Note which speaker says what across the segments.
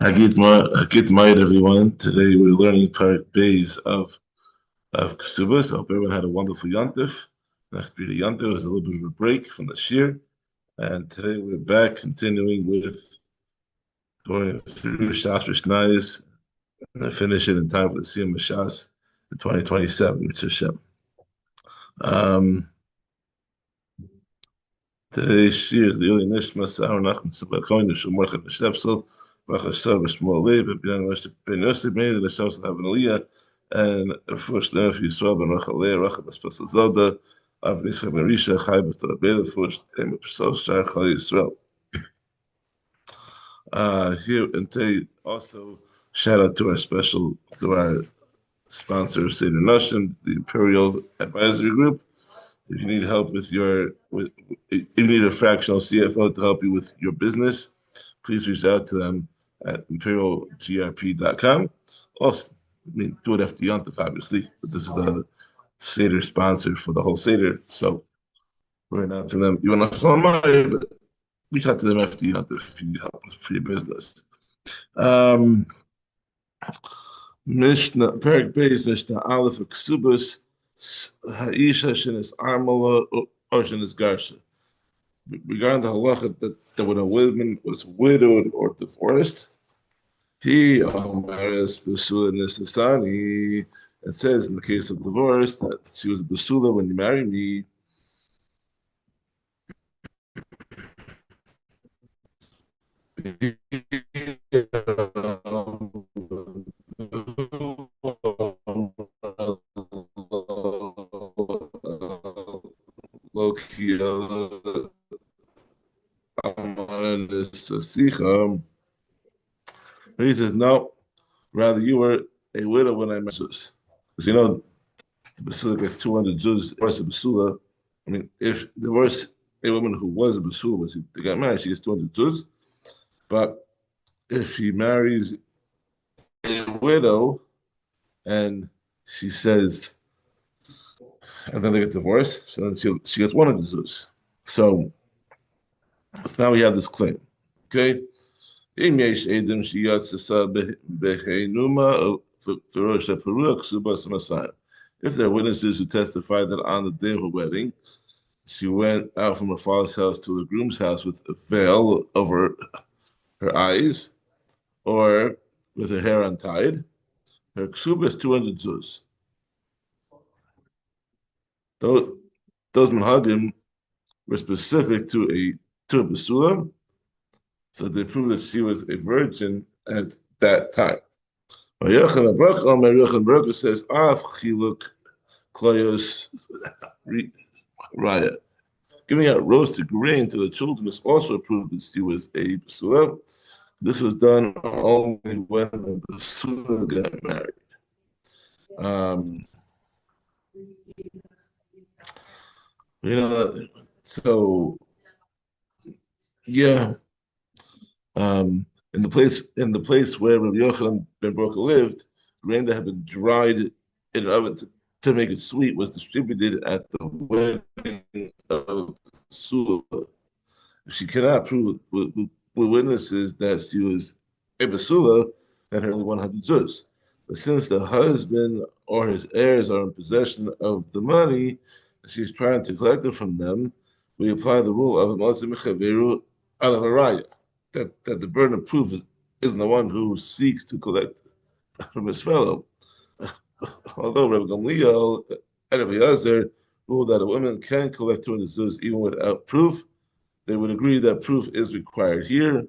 Speaker 1: Hagit Ma'id, everyone. Today we're learning Perek Bays of Kesuvos. I hope everyone had a wonderful Yontif. Next to the Yontif was a little bit of a break from the shiur, and today we're back continuing with going through Shas Mishnayos and finish it in time for the Siyum Shas in 2027, which is Shem. Um, Today's shiur is the Ili Nishma Sa'ar Nachman Sabakon Yishul Morchet Nishepsel Bachashtar B'Shmuel Leib B'Yan Rosh Ben Yosef Meir L'Shos Have an Aliyah and first there for Yisrael Ben Rachalei Rachel B'Spasel Zoda Av Nishach Ben Risha Chai B'Tor Bela first and B'Sol Shar Chal Yisrael. Here and today also shout out to our sponsor Seder Noshim, the Imperial Advisory Group. If you need help if you need a fractional CFO to help you with your business, please reach out to them at imperialgrp.com. Also, do it after Yontif, obviously, but this is the Seder sponsor for the whole Seder. So we're announcing them. You want to sell money, but reach out to them after Yontif if you need help for your business. Mishnah, Perek Beis, Mishnah Aleph, Kesuvos, Ha'isha shenis armala or shenis garsha. Regarding the halacha that when a woman was widowed or divorced, he omeres besula nisasani. It says in the case of divorce that she was besula when you marry me. He says, no, rather you were a widow when I met Zeus. Because the Basula gets 200 Zeus versus Basula. I mean, if there was a woman who was a Basula, when they got married, she gets 200 Zeus. But if she marries a widow and she says, and then they get divorced, so then she gets 100 Zeus. So now we have this claim. Okay? If there are witnesses who testify that on the day of her wedding, she went out from her father's house to the groom's house with a veil over her eyes or with her hair untied, her ksuba is 200 zuz. Those manhagim were specific to a basula, so they proved that she was a virgin at that time. Yochanan Baruch says, "Af chiluk kloyos raya." Giving out roasted grain to the children is also proved that she was a basula. This was done only when the basula got married. So yeah. In the place where Rabbi Yochanan ben Baruch lived, grain that had been dried in an oven to make it sweet was distributed at the wedding of Sula. If she cannot prove with witnesses that she was a Basula, then her only 100 zuz. But since the husband or his heirs are in possession of the money, she's trying to collect it from them, we apply the rule of Matzah Mechaveru Alavaraya. That the burden of proof isn't the one who seeks to collect from his fellow. Although Rabbi Gamliel and Rabbi Yazer ruled that a woman can collect 200 zuz even without proof, they would agree that proof is required here,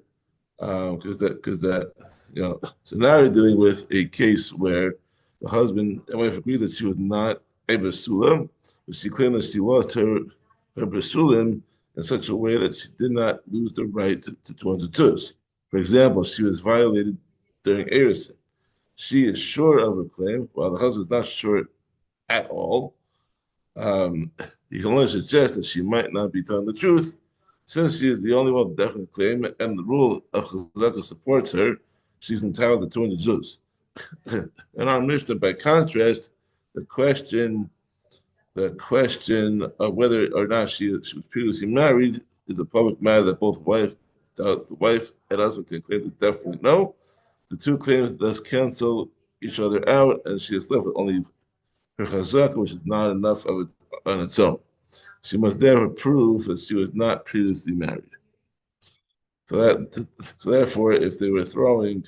Speaker 1: because So now we're dealing with a case where the husband and wife agreed that she was not a basula, but she claimed that she lost her basulim in such a way that she did not lose the right to 200 zuz. For example, she was violated during Erusin. She is sure of her claim, while the husband is not sure at all. You can only suggest that she might not be telling the truth, since she is the only one with definite claim, and the rule of Chazaka supports her. She's entitled to 200 zuz. In our Mishnah, by contrast, the question of whether or not she was previously married is a public matter that both the wife and husband can claim to definitely know. The two claims thus cancel each other out, and she is left with only her chazaka, which is not enough of it on its own. She must therefore prove that she was not previously married. So therefore, if they were throwing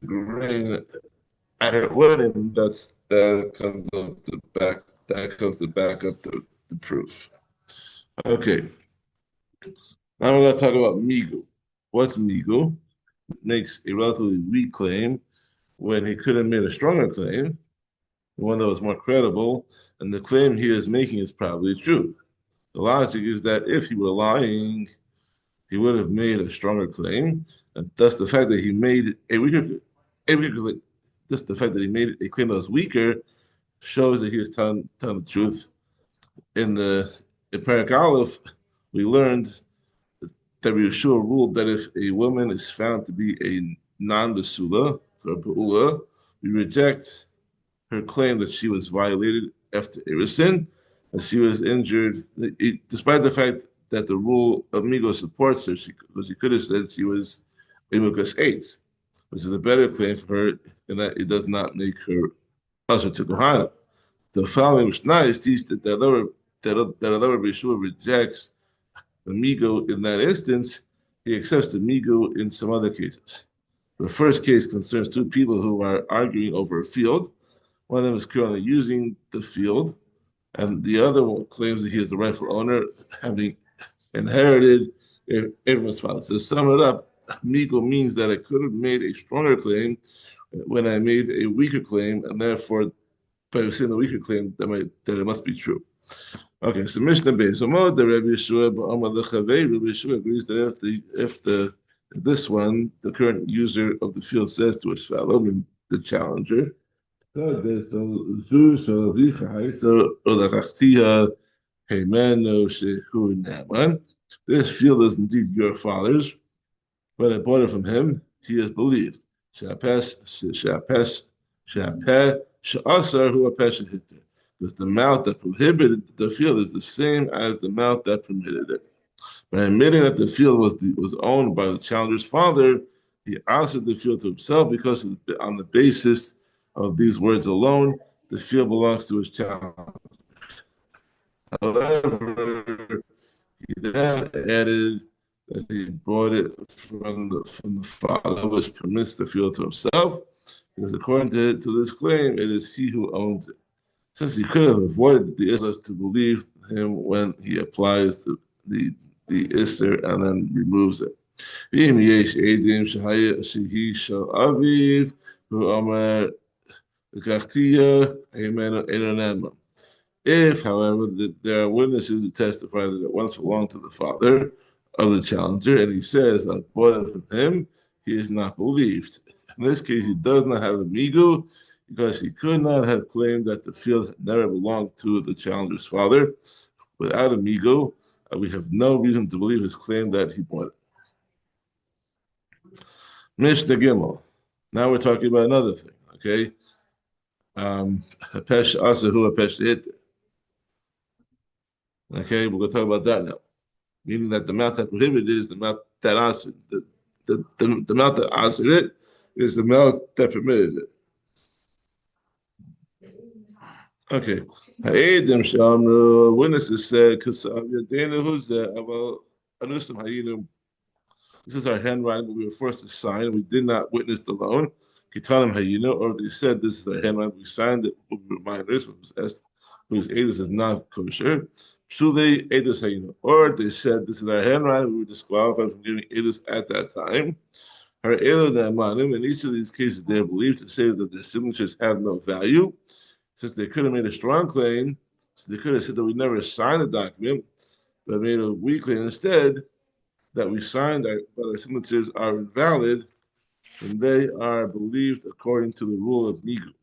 Speaker 1: grain at her wedding, that comes to back up the proof. Okay, now we're going to talk about Migo. What's Migo? Makes a relatively weak claim when he could have made a stronger claim, one that was more credible, and the claim he is making is probably true. The logic is that if he were lying, he would have made a stronger claim, and thus the fact that he made a weaker claim, just the fact that he made a claim that was weaker shows that he is telling the truth. In Perek Aleph, we learned that Yeshua ruled that if a woman is found to be a non-basula for a ba'ula, we reject her claim that she was violated after Erisin, and she was injured, despite the fact that the rule of Migo supports her, because she could have said she was Imukas 8, which is a better claim for her in that it does not make her usher to Kohanim. The following Mishnah teaches that although Yeshua rejects the Migo in that instance, he accepts the Migo in some other cases. The first case concerns two people who are arguing over a field. One of them is currently using the field, and the other one claims that he is the rightful owner, having inherited everyone's father. So to sum it up, Migo means that I could have made a stronger claim when I made a weaker claim, and therefore, by saying the weaker claim, that it must be true. Okay, so Mishnah Beis Amod, the Rabbi Yeshua, Rabbi Yeshua agrees that if this one, the current user of the field, says to his fellow, the challenger, this field is indeed your father's, but I bought it from him. He is believed. Because the mouth that prohibited the field is the same as the mouth that permitted it. By admitting that the field was owned by the challenger's father, he answered the field to himself because on the basis of these words alone, the field belongs to his challenger. However, he then added that he bought it from the father, which permits the field to himself, because according to this claim, it is he who owns it. Since he could have avoided the Isser to believe him when he applies the Isser and then removes it. If, however, there are witnesses who testify that it once belonged to the father of the challenger, and he says, I bought it from him, he is not believed. In this case, he does not have a migu, because he could not have claimed that the field had never belonged to the challenger's father. Without a migu, we have no reason to believe his claim that he bought it. Mishnah Gimel. Now we're talking about another thing, okay? Hapesh Asahu, Hapesh Hit. Okay, we're going to talk about that now. Meaning that the mouth that prohibited it is the mouth that answered. The mouth that answered it is the mouth that permitted it. Okay. Ha'edim shamru, witnesses said, this is our handwriting, but we were forced to sign. We did not witness the loan. Kitanim hayinu, or they said, this is our handwriting. We signed it with reminders, whose edus is not kosher. Shulei edus hayinu, or they said, this is our handwriting. We were disqualified from giving edus at that time. Her elu na'amanim, in each of these cases, they are believed to say that their signatures have no value. Since they could have made a strong claim, so they could have said that we never signed the document, but made a weak claim instead that we signed, but our signatures are invalid, and they are believed according to the rule of Migo.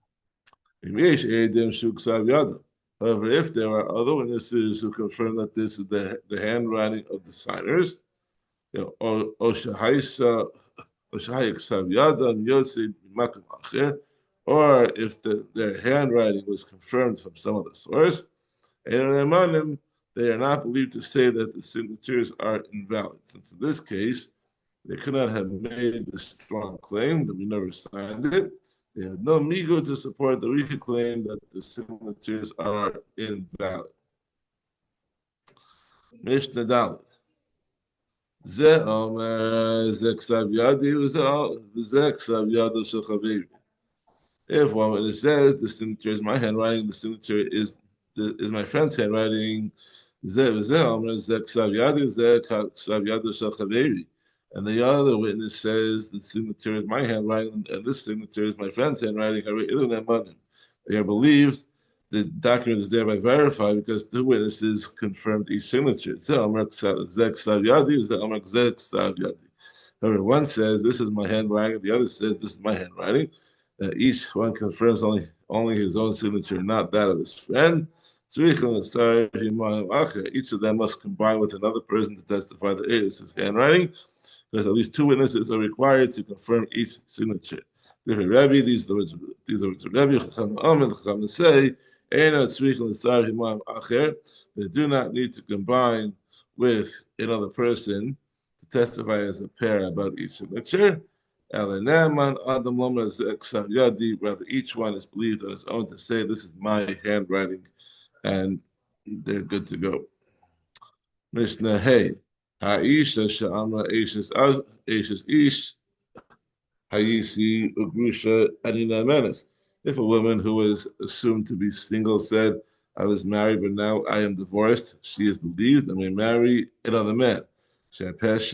Speaker 1: However, if there are other witnesses who confirm that this is the handwriting of the signers, or if their handwriting was confirmed from some other source, then they are not believed to say that the signatures are invalid, since in this case, they could not have made the strong claim that we never signed it. They have no Migo to support the weaker claim that the signatures are invalid. Mishnah Dalet. Ze Omer, Ze Ksav Yadi, Ze Ksav Yadu Shel Chaveiri. If one says the signature is my handwriting, the signature is my friend's handwriting, and the other witness says the signature is my handwriting and this signature is my friend's handwriting, they are believed. The document is thereby verified because two witnesses confirmed each signature. However, one says this is my handwriting, the other says this is my handwriting. Each one confirms only his own signature, not that of his friend. Each of them must combine with another person to testify that it is his handwriting, because at least two witnesses are required to confirm each signature. Different Rebbe, these are the words of Rebbe. Chacham say, they do not need to combine with another person to testify as a pair about each signature. Rather, each one is believed on his own to say, this is my handwriting, and they're good to go. Mishnah Hey, Ha'isha Sha'amra Eishes Ish, Hayisi Ugrusha Anina Menes. If a woman who was assumed to be single said, I was married, but now I am divorced, she is believed and may marry another man. Because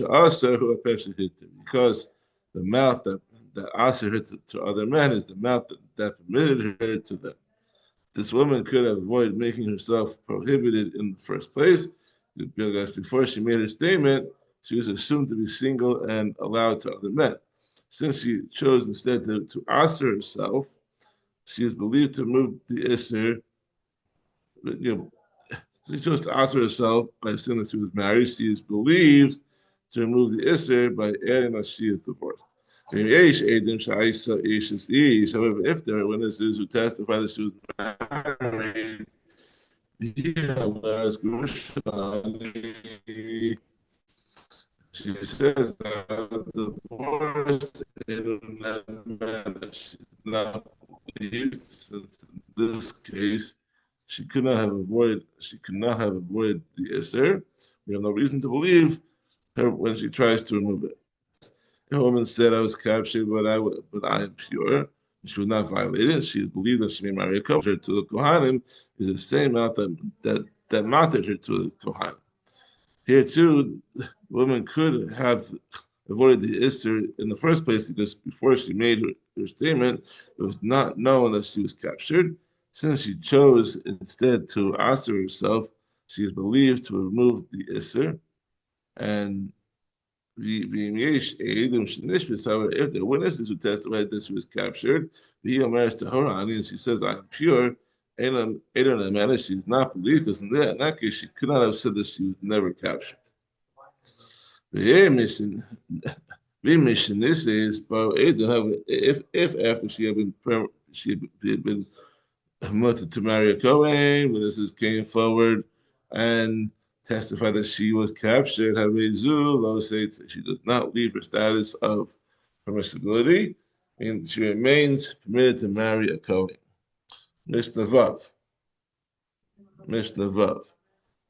Speaker 1: the mouth that asked her to other men is the mouth that permitted her to them. This woman could avoid making herself prohibited in the first place, because before she made her statement, she was assumed to be single and allowed to other men. Since she chose instead to answer herself, she is believed to remove the Isser. She chose to answer herself by saying that she was married. She is believed to remove the Isser by adding that she is divorced. However, if there are witnesses who testify that she was married, she says that divorce is not believed, since in this case she could not have avoided the Isser. We have no reason to believe her when she tries to remove it. The woman said, I was captured, but I am pure. She was not violated. She is believed that she may marry a couple. To the Kohanim is the same mouth that mounted her to the Kohanim. Here too, the woman could have avoided the Isser in the first place, because before she made her statement, it was not known that she was captured. Since she chose instead to answer herself, she is believed to remove the Isser. And if the witnesses who testified that she was captured, and she says, I'm pure, she's not believed, because in that case, she could not have said that she was never captured. This is, but if after she had been permitted to marry a Kohen, witnesses came forward and testified that she was captured, she does not leave her status of permissibility, and she remains permitted to marry a Kohen. Mishnah Vav.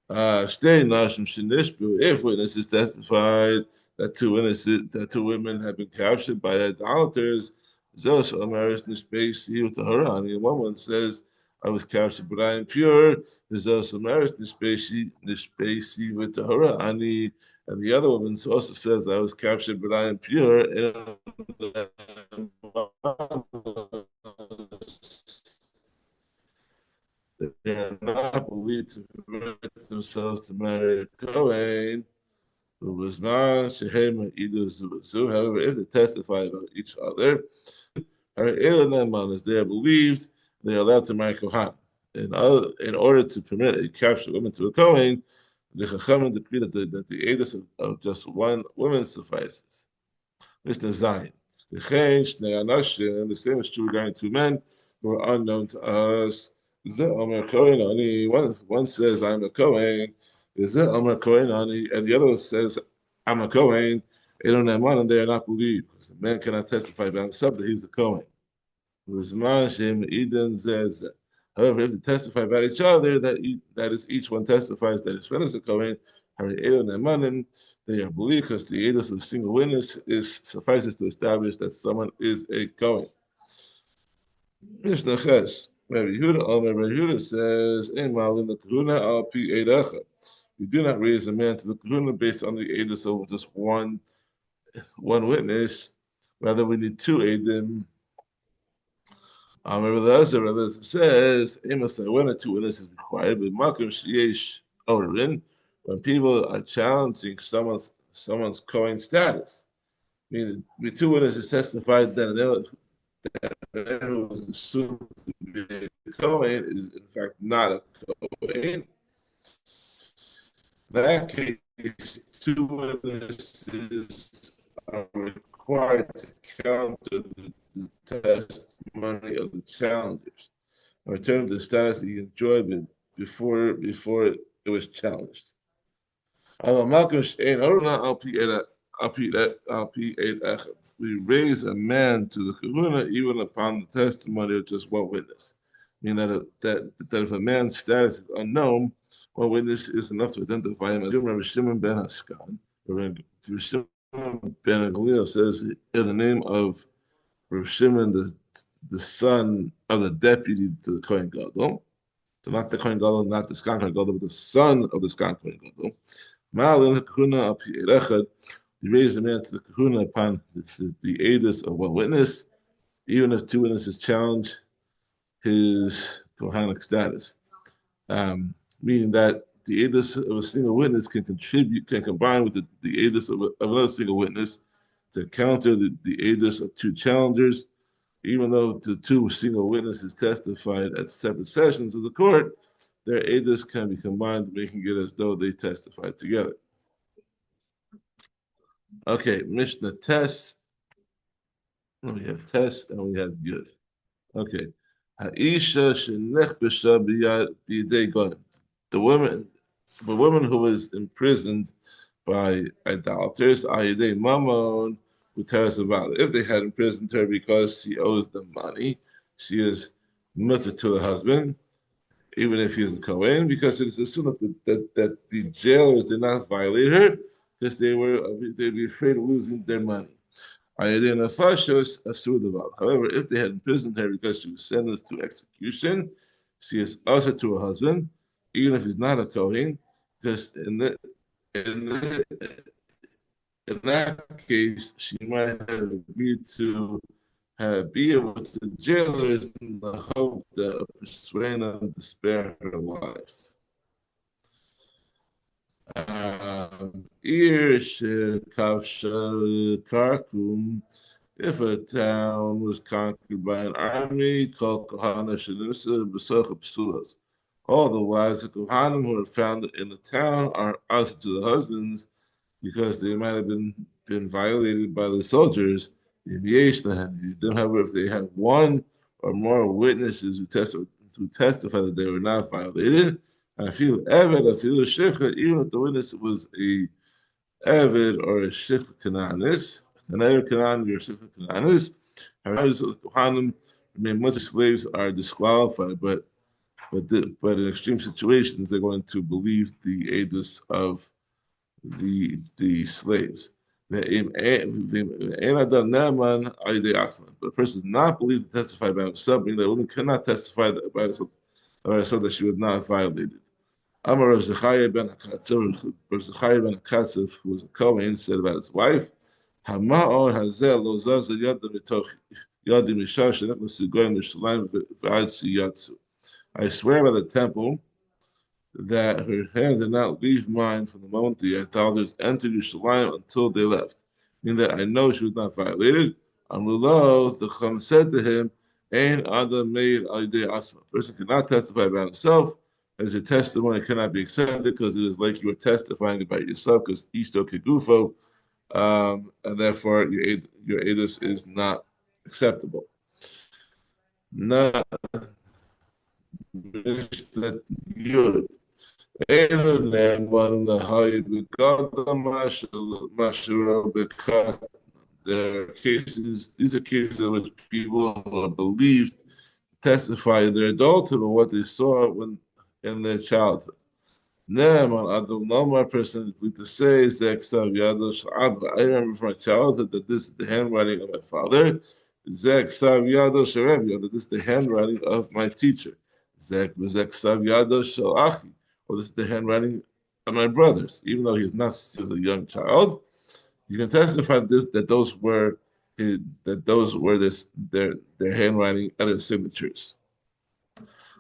Speaker 1: If witnesses testified that two women have been captured by idolaters, and one says, I was captured, but I am pure. There's also marriage nishpesi with Tahorani, and the other woman also says, I was captured, but I am pure. They are not believed to permit themselves to marry a Kohen. However, if they testify about each other, they are believed they are allowed to marry Kohanim. In order to permit a captured woman to a Kohen, the Chachamim decree that the edus of just one woman suffices. Mishnah Zayin. And the same is true regarding two men who are unknown to us. Is that Omer Kohen Ani? One says I'm a Kohen. Is that Omer Kohen Ani? And the other says I'm a Kohen. They don't have money and they are not believed because the man cannot testify by himself that he's a Kohen. Eden says, however, if they testify about each other, that is each one testifies that his friend is a Kohen. They are believed because the edus of a single witness suffices to establish that someone is a Kohen. Mishnah Ches. Rabbi Yehuda says, "In Malin the Kahuna al pi edecha." You do not raise a man to the Kahuna based on the edus of just one witness. Rather, we need two edim. Rabbi Elazar says, when a two witnesses required, but Malcolm Sheyesh Orin, when people are challenging someone's Kohen status, meaning the two witnesses testified that who was assumed to be a Kohen is in fact not a Kohen. In that case, two witnesses are required to counter the testimony of the challengers and return to the status he enjoyed before it was challenged. We raise a man to the kahuna even upon the testimony of just one witness. Meaning that if a man's status is unknown, one witness is enough to identify him. Rabbi Shimon ben Haskan, Rabbi Shimon ben Gamliel says in the name of Rabbi Shimon, the son of the deputy to the Kohen Gadol. So not the Kohen Gadol, not the Skan Kohen Gadol, but the son of the Skan Kohen Gadol. You raise a man to the kahuna upon the edus of one witness, even if two witnesses challenge his kohanic status. Meaning that the edus of a single witness can combine with the edus of another single witness to counter the edus of two challengers, even though the two single witnesses testified at separate sessions of the court, their edus can be combined, making it as though they testified together. Okay, Mishnah test. We have test and we have yud. Okay. Ha'isha shenechbesha b'yadei goyim. The woman who was imprisoned by idolaters, ayidei mamon, who tells about it. If they had imprisoned her because she owes them money, she is mutter to the husband, even if he is a Kohen, because it is assumed that the jailers did not violate her because they'd be afraid of losing their money. However, if they had imprisoned her because she was sentenced to execution, she is also to her husband, even if he's not a Kohen, because in that case, she might have agreed to be with the jailers in the hope that persuading them to spare her life. If a town was conquered by an army called Kohanim, all the wives of Kohanim who are found in the town are also to the husbands because they might have been violated by the soldiers. However, if they have one or more witnesses who testify that they were not violated, I feel shikha, even if the witness was a avid or a shikha kananis, an avid kanan or shikha kananis, however, the Kohanim, much slaves are disqualified, but in extreme situations, they're going to believe the edus of the slaves. But a person is not believed to testify by himself, meaning that a woman cannot testify by herself that she was not violated. Amar Rav Zechariah ben Akatzov, who was a Kohen, said about his wife, "Hama'or hazel lo zaz yad mitoch yad misha shenechnas goyim Yerushalayim v'ad sheyatzu." I swear by the temple that her hand did not leave mine from the moment the idolaters entered Yerushalayim until they left. Meaning that I know she was not violated. Amulo, the Chum said to him, Ein Adam made alidei asma. A person cannot testify about himself, as your testimony cannot be accepted because it is like you are testifying about yourself, because ishto kegufo, and therefore your edus is not acceptable. Not Mishnah Yud. Elu ne'eman l'hai b'gada mashura b'kat. There are cases, these are cases in which people are believed to testify in their adulthood of what they saw when in their childhood. Ne'eman Adam Nomar person is to say Zek Sav Yadosh Abba. I remember from my childhood that this is the handwriting of my father. Zek Sav Yadosh Rebbe, that this is the handwriting of my teacher. Zek Sav Yadosh Achi, or this is the handwriting of my brothers. Even though he's not as a young child, you can testify this that those were their handwriting and their signatures,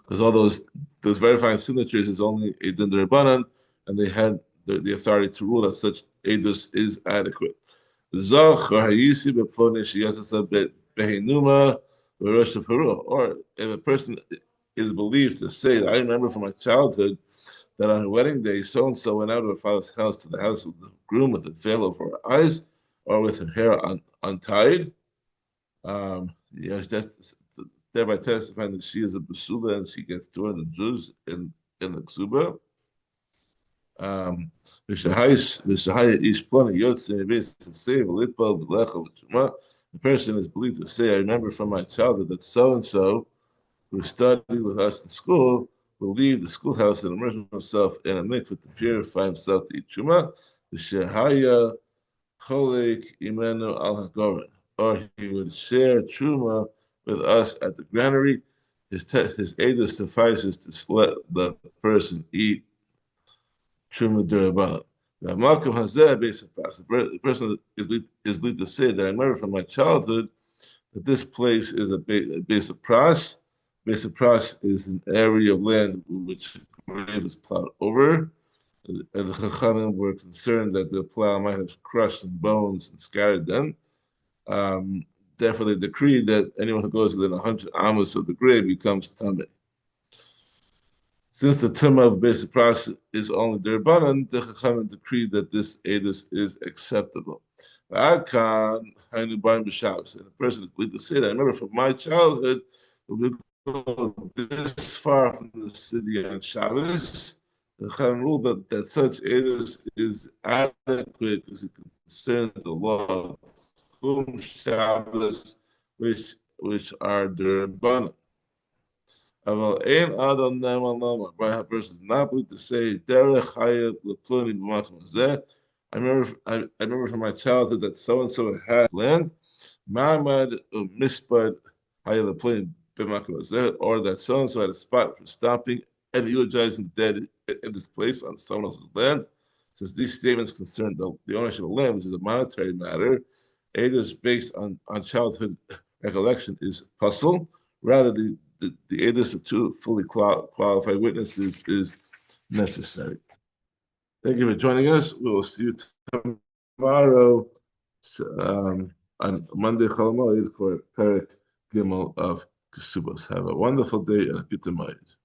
Speaker 1: because all those verifying signatures is only a din derbanan, and they had the authority to rule that such edus is adequate. Or if a person is believed to say, I remember from my childhood that on her wedding day, so and so went out of her father's house to the house of the groom with a veil over her eyes or with her hair untied. That's thereby testifying that she is a basula and she gets 200 Jews in the ksuba. The person is believed to say, I remember from my childhood that so and so, who studied with us in school, will leave the schoolhouse and immerse himself in a mikveh to purify himself to eat truma. Or he would share truma with us at the granary. His edus suffices to let the person eat truma duraban. The Malcolm Hazeh basic pass. The person is believed to say that I remember from my childhood that this place is a base of pras. Base of pras is an area of land which grave is plowed over. And the Kohanim were concerned that the plow might have crushed some bones and scattered them. Therefore, they decreed that anyone who goes within 100 amos of the grave becomes tameh. Since the tumah of basic process is only derbanan, the Chachamim decreed that this edus is acceptable. And a person is believed to say that. I remember from my childhood, we go this far from the city on Shabbos. The Chachamim ruled that such edus is adequate because it concerns the law of Chum Shabbos, which are derbanan. But a person is not believed to say, I remember from my childhood that so and so had land, or that so and so had a spot for stopping and eulogizing the dead in this place on someone else's land. Since these statements concern the ownership of land, which is a monetary matter, edus based on childhood recollection is puzzle. Rather, the edus of two fully qualified witnesses is necessary. Thank you for joining us. We will see you tomorrow on Monday for Perek Gimel of Kesuvos. Have a wonderful day and a good night.